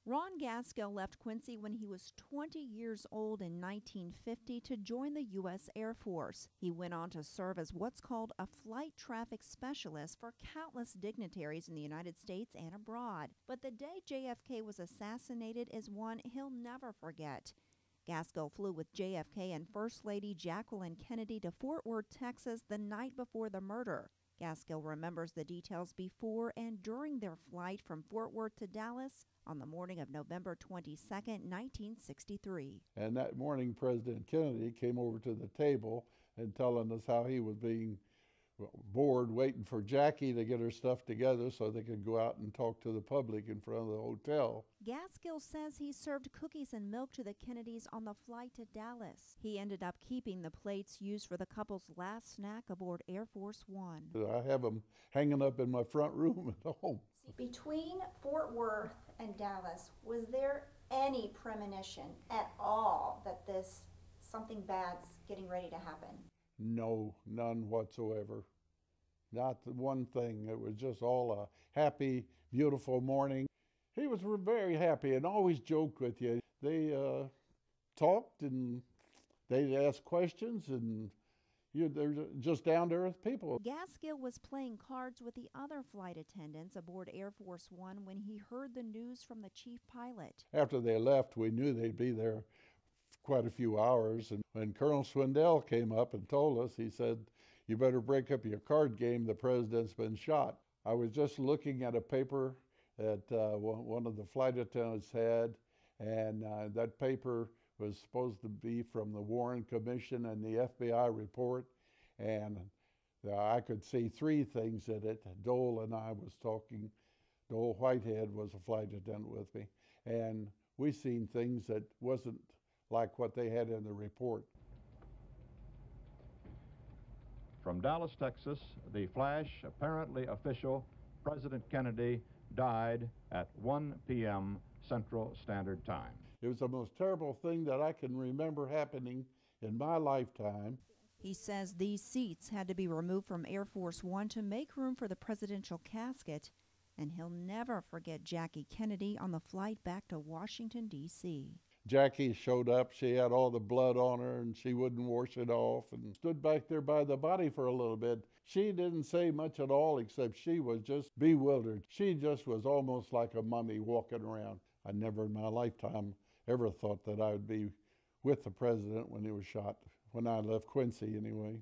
Ron Gaskill left Quincy when he was 20 years old in 1950 to join the U.S. Air Force. He went on to serve as what's called a flight traffic specialist for countless dignitaries in the United States and abroad. But the day JFK was assassinated is one he'll never forget. Gaskill flew with JFK and First Lady Jacqueline Kennedy to Fort Worth, Texas, the night before the murder. Gaskill remembers the details before and during their flight from Fort Worth to Dallas on the morning of November 22, 1963. And that morning, President Kennedy came over to the table and telling us how he was being bored waiting for Jackie to get her stuff together so they could go out and talk to the public in front of the hotel. Gaskill says he served cookies and milk to the Kennedys on the flight to Dallas. He ended up keeping the plates used for the couple's last snack aboard Air Force One. I have them hanging up in my front room at home. Between Fort Worth and Dallas, was there any premonition at all that something bad's getting ready to happen? No, none whatsoever. Not the one thing. It was just all a happy, beautiful morning. He was very happy and always joked with you. They talked and they'd ask questions, and they're just down-to-earth people. Gaskill was playing cards with the other flight attendants aboard Air Force One when he heard the news from the chief pilot. After they left, we knew they'd be there quite a few hours, and when Colonel Swindell came up and told us, he said, "You better break up your card game, the president's been shot." I was just looking at a paper that one of the flight attendants had, and that paper was supposed to be from the Warren Commission and the FBI report, and I could see three things in it. Dole and I was talking. Dole Whitehead was a flight attendant with me, and we seen things that wasn't like what they had in the report. From Dallas, Texas, the flash, apparently official, President Kennedy died at 1 p.m. Central Standard Time. It was the most terrible thing that I can remember happening in my lifetime. He says these seats had to be removed from Air Force One to make room for the presidential casket, and he'll never forget Jackie Kennedy on the flight back to Washington, D.C. Jackie showed up. She had all the blood on her, and she wouldn't wash it off, and stood back there by the body for a little bit. She didn't say much at all, except she was just bewildered. She just was almost like a mummy walking around. I never in my lifetime ever thought that I would be with the president when he was shot, when I left Quincy anyway.